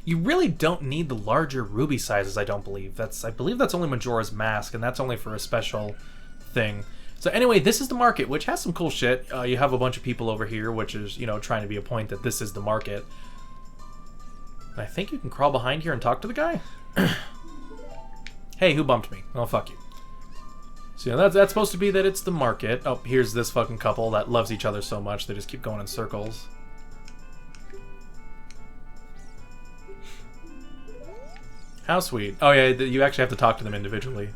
You really don't need the larger ruby sizes, I don't believe. I believe that's only Majora's Mask, and that's only for a special thing. So anyway, this is the market, which has some cool shit. You have a bunch of people over here, which is, you know, trying to be a point that this is the market. And I think you can crawl behind here and talk to the guy? Hey, who bumped me? Oh, fuck you. So yeah, that's supposed to be that it's the market. Oh, here's this fucking couple that loves each other so much they just keep going in circles. How sweet. Oh yeah, you actually have to talk to them individually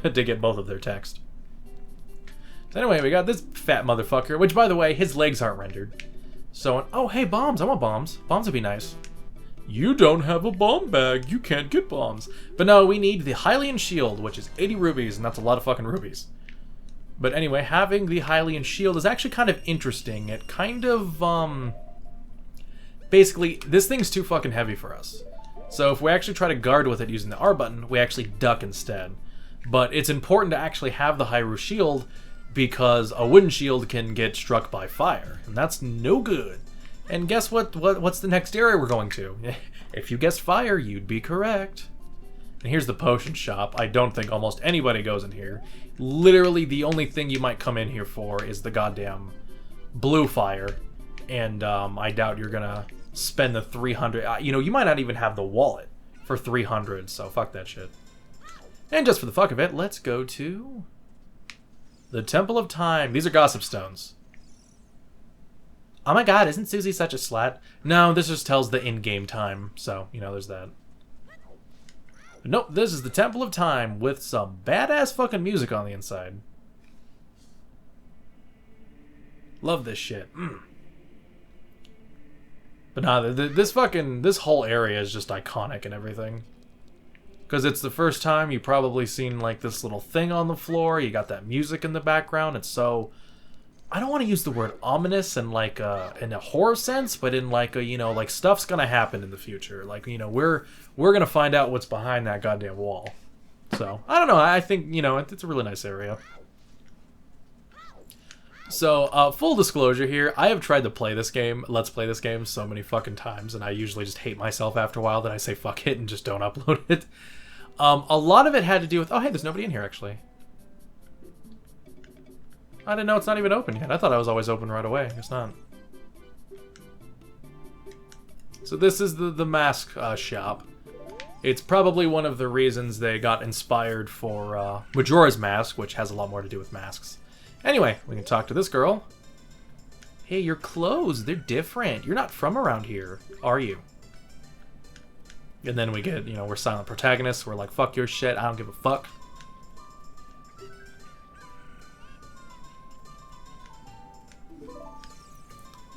to get both of their text. So anyway, we got this fat motherfucker, which by the way, his legs aren't rendered. So, oh hey, bombs, I want bombs. Bombs would be nice. You don't have a bomb bag, you can't get bombs. But no, we need the Hylian Shield, which is 80 rubies, and that's a lot of fucking rubies. But anyway, having the Hylian Shield is actually kind of interesting. It kind of, basically, this thing's too fucking heavy for us. So if we actually try to guard with it using the R button, we actually duck instead. But it's important to actually have the Hyrule Shield because a wooden shield can get struck by fire, and that's no good. And guess what's the next area we're going to? If you guessed fire, you'd be correct. And here's the potion shop. I don't think almost anybody goes in here. Literally the only thing you might come in here for is the goddamn blue fire. And I doubt you're gonna spend the 300. You know, you might not even have the wallet for 300, so fuck that shit. And just for the fuck of it, let's go to the Temple of Time. These are gossip stones. Oh my god, isn't Susie such a slut? No, this just tells the in-game time, so, you know, there's that. But nope, this is the Temple of Time with some badass fucking music on the inside. Love this shit. But nah, this whole area is just iconic and everything. Because it's the first time you've probably seen, like, this little thing on the floor. You got that music in the background. It's so... I don't want to use the word ominous in, like, in a horror sense, but in, like, a, you know, like, stuff's gonna happen in the future. Like, you know, we're gonna find out what's behind that goddamn wall. So, I don't know. I think, you know, it's a really nice area. So, full disclosure here, I have tried to play this game, let's play this game so many fucking times, and I usually just hate myself after a while that I say fuck it and just don't upload it. A lot of it had to do with... Oh, hey, there's nobody in here, actually. I didn't know it's not even open yet. I thought I was always open right away. It's not. So this is the mask shop. It's probably one of the reasons they got inspired for Majora's Mask, which has a lot more to do with masks. Anyway, we can talk to this girl. Hey, your clothes, they're different. You're not from around here, are you? And then we get, you know, we're silent protagonists. We're like, fuck your shit, I don't give a fuck.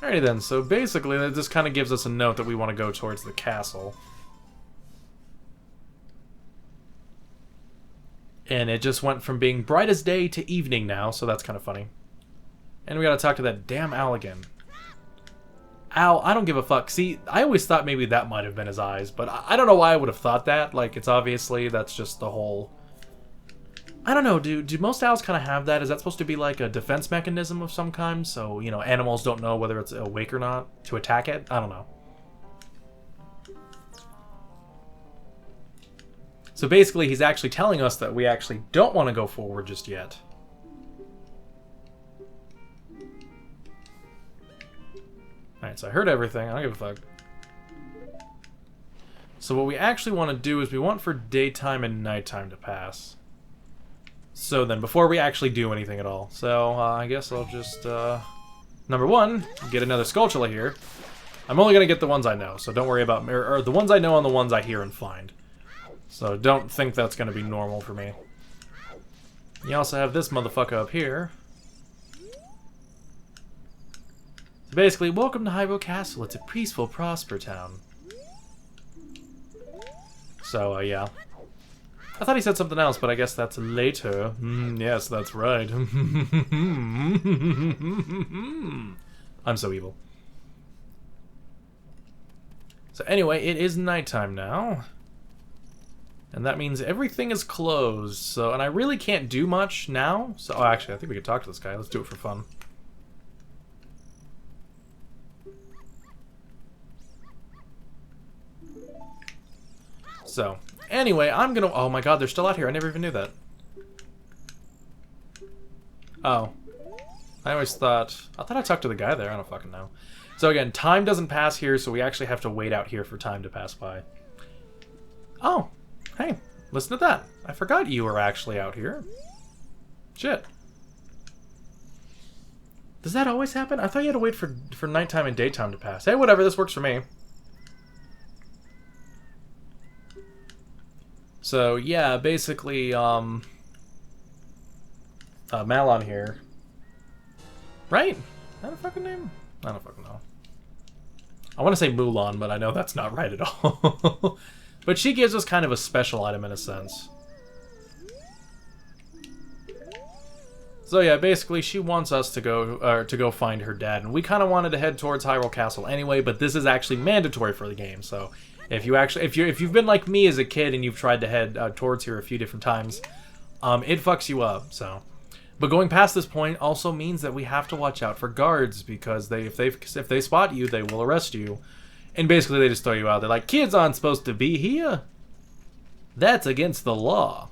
Alrighty then, so basically this kind of gives us a note that we want to go towards the castle. And it just went from being bright as day to evening now, so that's kind of funny. And we gotta talk to that damn owl again. Owl, I don't give a fuck. See, I always thought maybe that might have been his eyes, but I don't know why I would have thought that. Like, it's obviously, that's just the whole... I don't know, do most owls kind of have that? Is that supposed to be like a defense mechanism of some kind? So, you know, animals don't know whether it's awake or not to attack it? I don't know. So basically, he's actually telling us that we actually don't want to go forward just yet. Alright, so I heard everything. I don't give a fuck. So what we actually want to do is we want for daytime and nighttime to pass. So then, before we actually do anything at all. So, I guess I'll just, number one, get another Skulltula here. I'm only going to get the ones I know, so don't worry about... Or the ones I know and the ones I hear and find. So don't think that's going to be normal for me. You also have this motherfucker up here. So basically, welcome to Hyrule Castle. It's a peaceful, prosper town. So, yeah. I thought he said something else, but I guess that's later. Yes, that's right. I'm so evil. So anyway, it is nighttime now. And that means everything is closed. So, and I really can't do much now. So, oh, actually, I think we could talk to this guy. Let's do it for fun. So, anyway, I'm gonna... Oh my god, they're still out here. I never even knew that. Oh. I always thought... I thought I talked to the guy there. I don't fucking know. So again, time doesn't pass here, so we actually have to wait out here for time to pass by. Oh. Hey, listen to that. I forgot you were actually out here. Shit. Does that always happen? I thought you had to wait for nighttime and daytime to pass. Hey, whatever. This works for me. So, yeah, basically, Malon here. Right? Is that a fucking name? I don't fucking know. I want to say Mulan, but I know that's not right at all. But she gives us kind of a special item in a sense. So yeah, basically she wants us to go find her dad, and we kind of wanted to head towards Hyrule Castle anyway, but this is actually mandatory for the game. So if you've been like me as a kid and you've tried to head towards here a few different times, it fucks you up. So, but going past this point also means that we have to watch out for guards, because if they spot you, they will arrest you, and basically they just throw you out. They're like, kids aren't supposed to be here. That's against the law.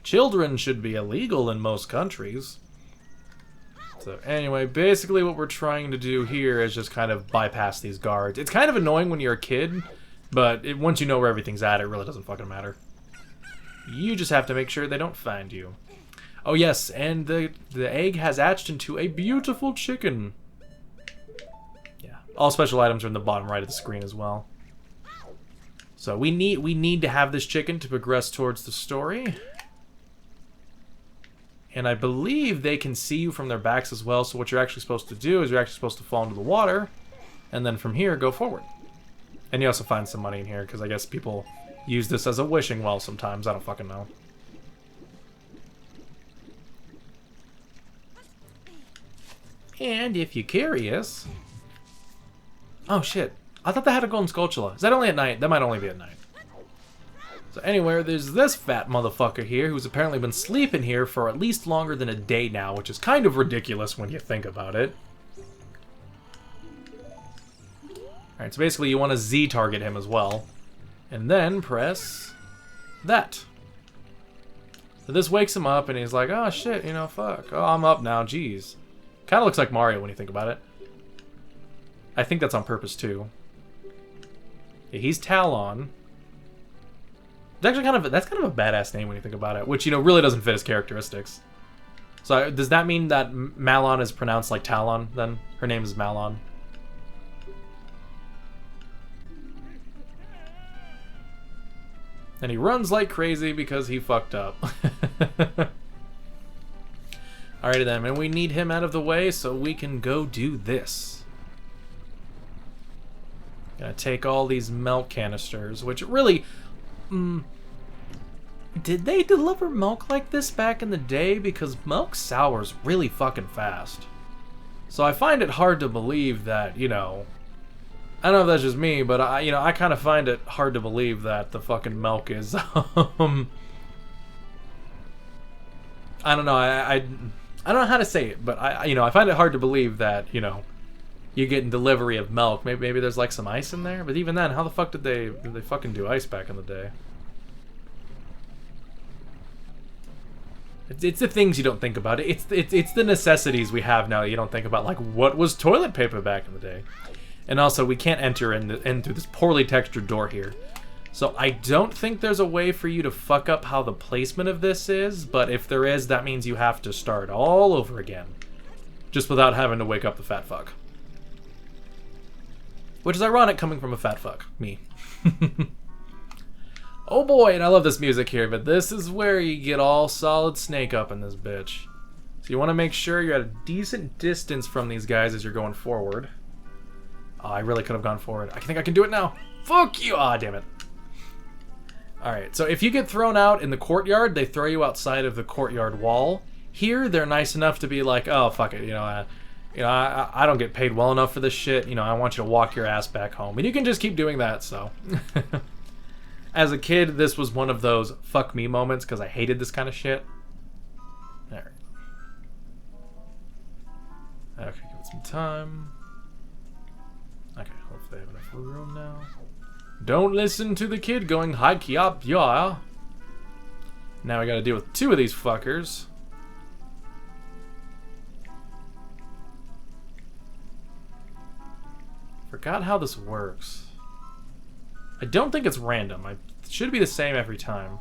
Children should be illegal in most countries. So anyway, basically what we're trying to do here is just kind of bypass these guards. It's kind of annoying when you're a kid, but once you know where everything's at, it really doesn't fucking matter. You just have to make sure they don't find you. Oh yes, and the egg has hatched into a beautiful chicken. Yeah, all special items are in the bottom right of the screen as well. So we need to have this chicken to progress towards the story. And I believe they can see you from their backs as well, so what you're actually supposed to do is you're actually supposed to fall into the water, and then from here, go forward. And you also find some money in here, because I guess people use this as a wishing well sometimes. I don't fucking know. And if you're curious... Oh shit, I thought they had a golden Skulltula. Is that only at night? That might only be at night. So anyway, there's this fat motherfucker here who's apparently been sleeping here for at least longer than a day now, which is kind of ridiculous when you think about it. Alright, so basically you want to Z-target him as well. And then press that. So this wakes him up and he's like, oh shit, you know, fuck. Oh, I'm up now, jeez. Kind of looks like Mario when you think about it. I think that's on purpose too. Yeah, he's Talon. It's actually that's kind of a badass name when you think about it, which, you know, really doesn't fit his characteristics. So does that mean that Malon is pronounced like Talon, then? Her name is Malon. And he runs like crazy because he fucked up. Alrighty then, and we need him out of the way so we can go do this. Gonna take all these milk canisters, which really... did they deliver milk like this back in the day? Because milk sours really fucking fast. So I find it hard to believe that, you know... I don't know if that's just me, but I kind of find it hard to believe that the fucking milk is, I don't know, I don't know how to say it, but I find it hard to believe that, you know, you get delivery of milk. Maybe there's like some ice in there, but even then, how the fuck did they fucking do ice back in the day? It's the things you don't think about. It's the necessities we have now that you don't think about, like what was toilet paper back in the day. And also, we can't enter in through this poorly textured door here. So I don't think there's a way for you to fuck up how the placement of this is, but if there is, that means you have to start all over again. Just without having to wake up the fat fuck. Which is ironic coming from a fat fuck. Me. Oh boy, and I love this music here, but this is where you get all solid snake up in this bitch. So you want to make sure you're at a decent distance from these guys as you're going forward. Oh, I really could have gone forward. I think I can do it now. Fuck you! Ah, damn it. Alright, so if you get thrown out in the courtyard, they throw you outside of the courtyard wall. Here, they're nice enough to be like, oh, fuck it, I don't get paid well enough for this shit, I want you to walk your ass back home. And you can just keep doing that, so. As a kid, this was one of those fuck me moments, because I hated this kind of shit. Alright. Okay, give it some time. Okay, hopefully I have enough room now. Don't listen to the kid going hike up, yeah. Now we gotta deal with 2 of these fuckers. Forgot how this works. I don't think it's random. It should be the same every time.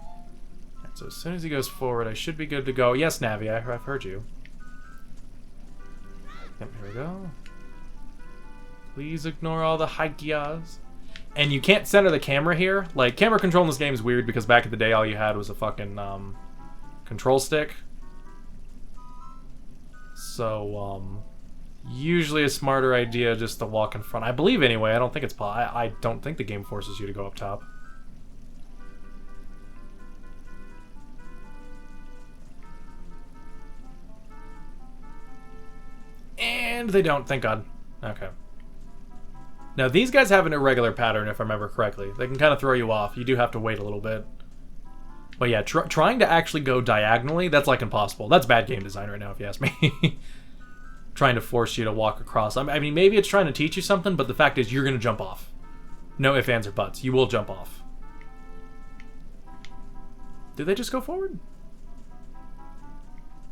Right, so as soon as he goes forward, I should be good to go. Yes, Navi, I've heard you. Yep, here we go. Please ignore all the haikyas. And you can't center the camera here. Like, camera control in this game is weird because back in the day all you had was a fucking control stick. So, usually a smarter idea just to walk in front. I believe anyway. I don't think it's I don't think the game forces you to go up top. And they don't, thank God. Okay. Now, these guys have an irregular pattern, if I remember correctly. They can kind of throw you off. You do have to wait a little bit. But yeah, trying to actually go diagonally, that's like impossible. That's bad game design right now, if you ask me. Trying to force you to walk across. I mean, maybe it's trying to teach you something, but the fact is you're going to jump off. No ifs, ands, or buts. You will jump off. Did they just go forward?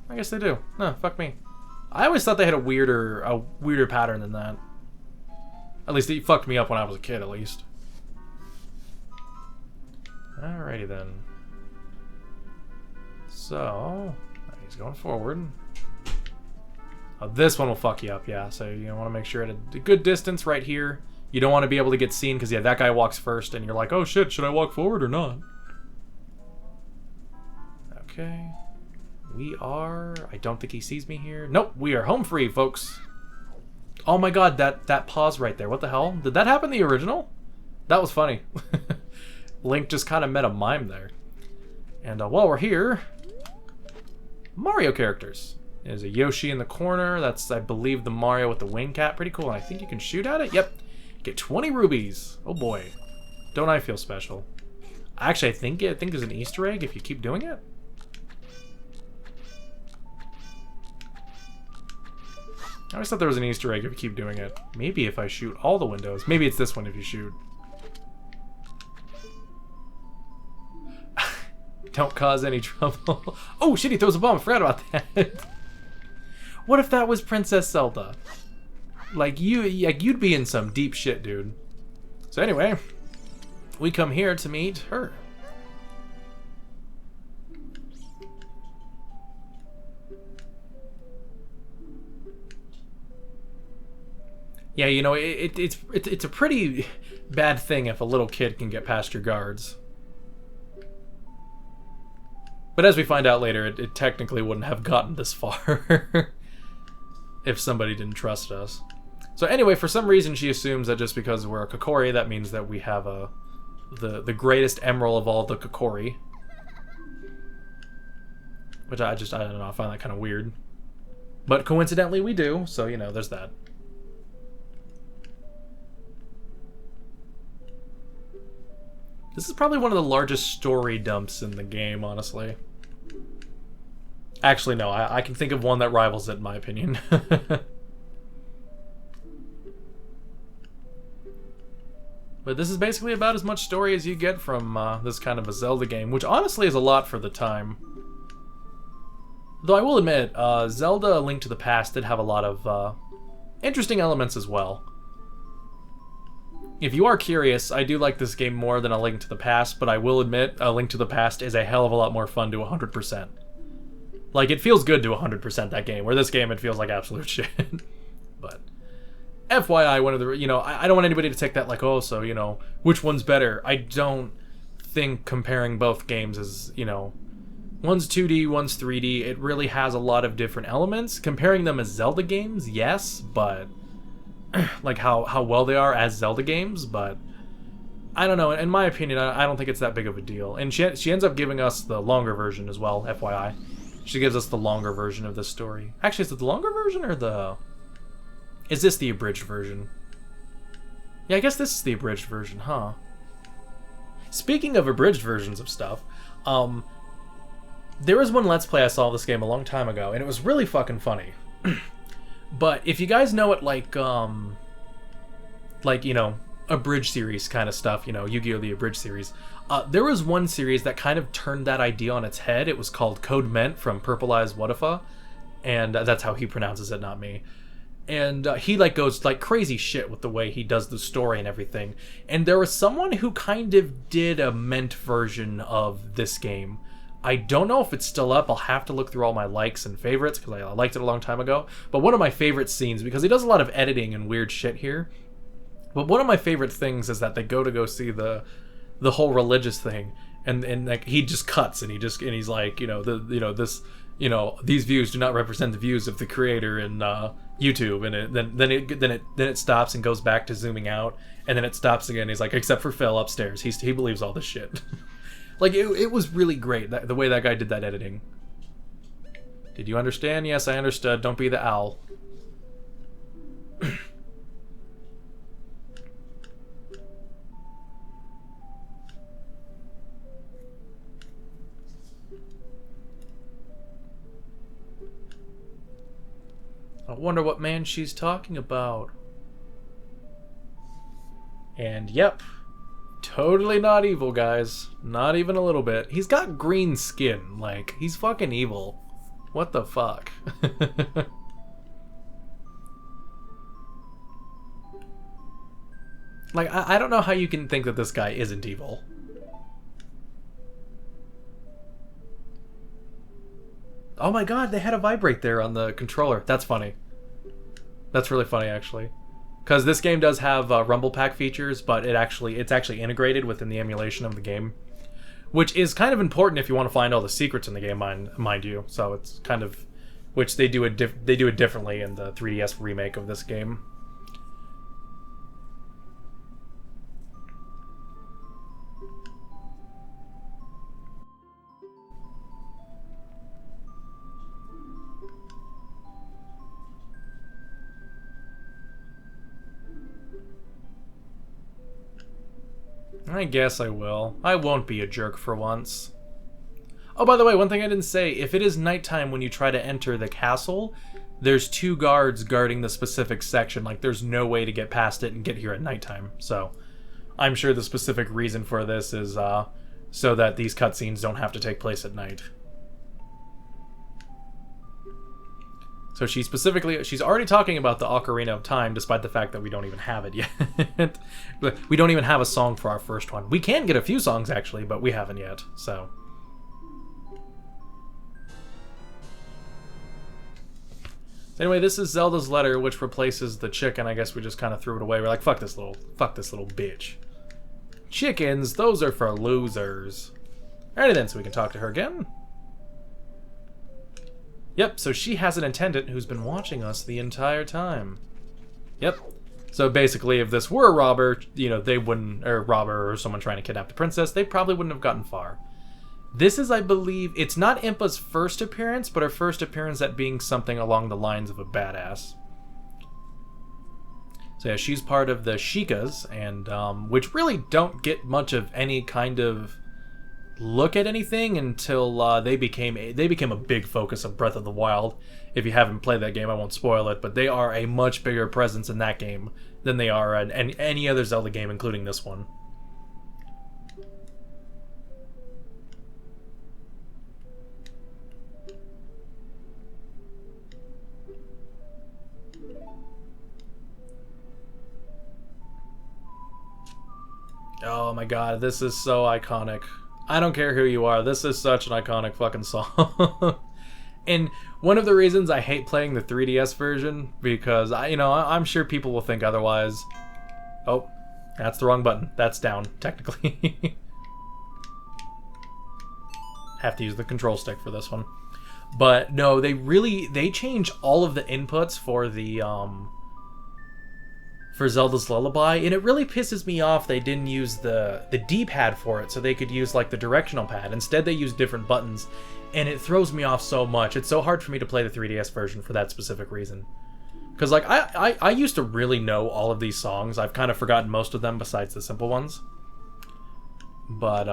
I guess they do. No, fuck me. I always thought they had a weirder pattern than that. At least it fucked me up when I was a kid, at least. Alrighty then. So, he's going forward. Oh, this one will fuck you up, yeah. So you want to make sure at a good distance right here. You don't want to be able to get seen because, yeah, that guy walks first and you're like, oh shit, should I walk forward or not? Okay. We are... I don't think he sees me here. Nope, we are home free, folks. Oh my god, that pause right there. What the hell? Did that happen in the original? That was funny. Link just kind of met a mime there. And while we're here... Mario characters. There's a Yoshi in the corner. That's, I believe, the Mario with the wing cap. Pretty cool. And I think you can shoot at it. Yep. Get 20 rubies. Oh boy. Don't I feel special. Actually, I think there's an Easter egg if you keep doing it. I always thought there was an Easter egg if you keep doing it. Maybe if I shoot all the windows. Maybe it's this one if you shoot. Don't cause any trouble. Oh shit, he throws a bomb. I forgot about that. What if that was Princess Zelda? Like, you'd be in some deep shit, dude. So anyway, we come here to meet her. Yeah, you know, it's a pretty bad thing if a little kid can get past your guards. But as we find out later, it technically wouldn't have gotten this far if somebody didn't trust us. So anyway, for some reason she assumes that just because we're a Kokori, that means that we have the greatest emerald of all the Kokori. Which I don't know, I find that kind of weird. But coincidentally we do, so you know, there's that. This is probably one of the largest story dumps in the game, honestly. Actually, no, I can think of one that rivals it, in my opinion. But this is basically about as much story as you get from this kind of a Zelda game, which honestly is a lot for the time. Though I will admit, Zelda: A Link to the Past did have a lot of interesting elements as well. If you are curious, I do like this game more than A Link to the Past, but I will admit, A Link to the Past is a hell of a lot more fun to 100%. Like, it feels good to 100% that game, where this game it feels like absolute shit. But, FYI, one of the, you know, I don't want anybody to take that like, oh, so, you know, which one's better? I don't think comparing both games is, you know, one's 2D, one's 3D. It really has a lot of different elements. Comparing them as Zelda games, yes, but... like how well they are as Zelda games, but I don't know. In my opinion, I don't think it's that big of a deal. And she ends up giving us the longer version as well, FYI. She gives us the longer version of this story. Actually, is it the longer version or the... Is this the abridged version? Yeah, I guess this is the abridged version, huh? Speaking of abridged versions of stuff, there was one Let's Play I saw of this game a long time ago, and it was really fucking funny. But if you guys know it like, you know, abridged series kind of stuff, you know, Yu-Gi-Oh! The abridged series. There was one series that kind of turned that idea on its head. It was called Code Ment from Purple Eyes Whatifa, and that's how he pronounces it, not me. And he like goes like crazy shit with the way he does the story and everything. And there was someone who kind of did a Ment version of this game. I don't know if it's still up. I'll have to look through all my likes and favorites because I liked it a long time ago. But one of my favorite scenes, because he does a lot of editing and weird shit here, but one of my favorite things is that they go see the whole religious thing, and like he just cuts and he's like, these views do not represent the views of the creator in YouTube, and then it stops and goes back to zooming out, and then it stops again. He's like, except for Phil upstairs, he believes all this shit. Like it was really great the way that guy did that editing. Did you understand? Yes, I understood. Don't be the owl. I wonder what man she's talking about. And yep, totally not evil, guys. Not even a little bit. He's got green skin. Like, he's fucking evil. What the fuck? Like, I don't know how you can think that this guy isn't evil. Oh my god, they had a vibrate there on the controller. That's funny. That's really funny, actually. Because this game does have Rumble Pack features, but it's actually integrated within the emulation of the game. Which is kind of important if you want to find all the secrets in the game, mind you. So it's kind of... Which they do it differently in the 3DS remake of this game. I guess I will. I won't be a jerk for once. Oh, by the way, one thing I didn't say. If it is nighttime when you try to enter the castle, there's 2 guards guarding the specific section. Like, there's no way to get past it and get here at nighttime. So, I'm sure the specific reason for this is so that these cutscenes don't have to take place at night. So she's already talking about the Ocarina of Time, despite the fact that we don't even have it yet. We don't even have a song for our first one. We can get a few songs, actually, but we haven't yet, so. Anyway, this is Zelda's letter, which replaces the chicken. I guess we just kind of threw it away. We're like, fuck this little bitch. Chickens, those are for losers. Alrighty then, so we can talk to her again. Yep, so she has an attendant who's been watching us the entire time. Yep. So basically, if this were a robber, you know, they wouldn't, or robber or someone trying to kidnap the princess, they probably wouldn't have gotten far. This is, I believe, it's not Impa's first appearance, but her first appearance at being something along the lines of a badass. So yeah, she's part of the Sheikahs, and which really don't get much of any kind of look at anything until they became a big focus of Breath of the Wild. If you haven't played that game, I won't spoil it, but they are a much bigger presence in that game than they are in any other Zelda game, including this one. Oh my god, this is so iconic. I don't care who you are, this is such an iconic fucking song. And one of the reasons I hate playing the 3DS version, because I'm sure people will think otherwise. Oh, that's the wrong button. That's down, technically. Have to use the control stick for this one. But no, they change all of the inputs for the for Zelda's Lullaby, and it really pisses me off they didn't use the D-pad for it so they could use like the directional pad. Instead they used different buttons, and it throws me off so much. It's so hard for me to play the 3DS version for that specific reason. Because like I used to really know all of these songs. I've kind of forgotten most of them besides the simple ones. But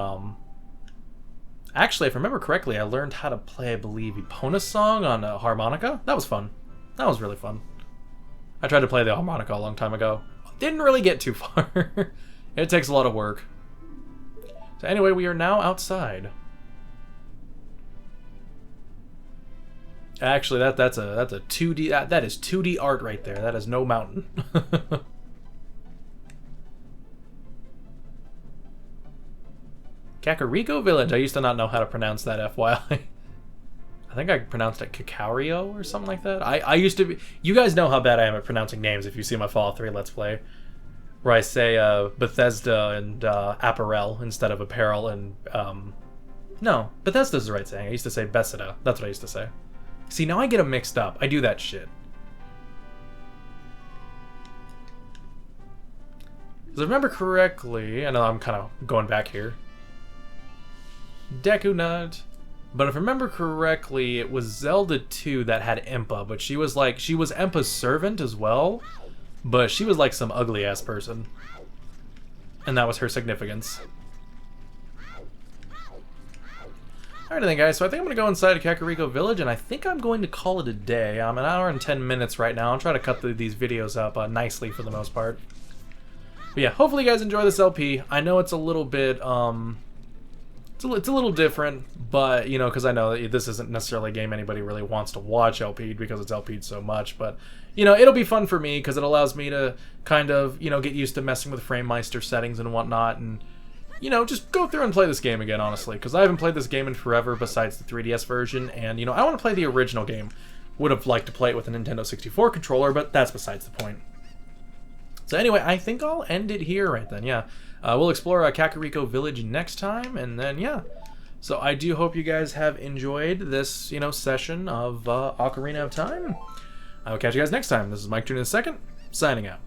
actually, if I remember correctly, I learned how to play, I believe, Epona's song on a harmonica. That was fun. That was really fun. I tried to play the harmonica a long time ago. didn't really get too far. It takes a lot of work. So anyway, we are now outside. Actually, that's a 2D. That is 2D art right there. That is no mountain. Kakariko Village. I used to not know how to pronounce that, FYI. I think I pronounced it Kakario or something like that. I used to be... You guys know how bad I am at pronouncing names if you see my Fallout 3 Let's Play. Where I say Bethesda and apparel instead of apparel and... No, Bethesda's the right saying. I used to say Bethesda. That's what I used to say. See, now I get them mixed up. I do that shit. Because I remember correctly... I know I'm kind of going back here. Deku Nut. But if I remember correctly, it was Zelda 2 that had Impa, but she was Impa's servant as well, but she was like some ugly ass person. And that was her significance. Alright then guys, so I think I'm going to go inside of Kakariko Village, and I think I'm going to call it a day. I'm an hour and 10 minutes right now. I'll try to cut these videos up nicely for the most part. But yeah, hopefully you guys enjoy this LP. I know it's a little bit, it's a little different, but, you know, because I know that this isn't necessarily a game anybody really wants to watch LP'd because it's LP'd so much, but, you know, it'll be fun for me because it allows me to kind of, you know, get used to messing with FrameMeister settings and whatnot, and, you know, just go through and play this game again, honestly, because I haven't played this game in forever besides the 3DS version, and, you know, I want to play the original game. Would have liked to play it with a Nintendo 64 controller, but that's besides the point. So anyway, I think I'll end it here right then, yeah. We'll explore Kakariko Village next time, and then, yeah. So I do hope you guys have enjoyed this, you know, session of Ocarina of Time. I will catch you guys next time. This is Mike Jr. II, signing out.